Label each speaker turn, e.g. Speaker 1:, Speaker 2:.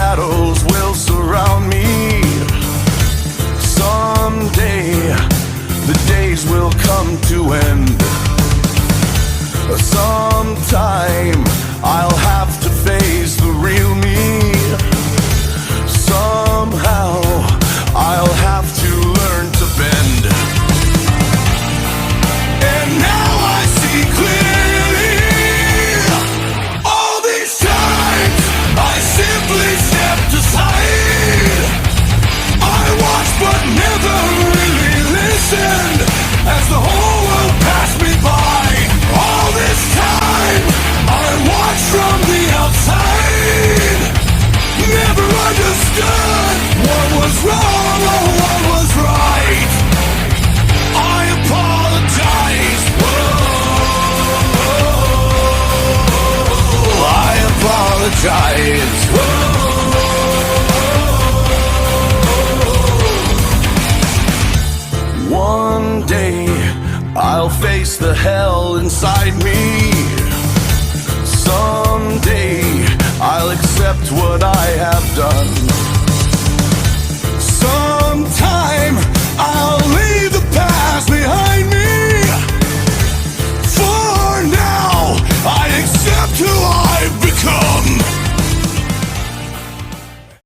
Speaker 1: shadows will surround me. Someday the days will come to end. Sometime I'll have to face the real me. Somehow I'll have to learn to bend. And now I see clearly. All these times I simply stepped aside. I watched but never really listened as the whole world passed me by. All this time I watched from the outside. Never understood what was wrong or what was right. I apologize. Whoa, I apologize. Whoa. One day I'll face the hell inside me. Someday I'll accept what I have done.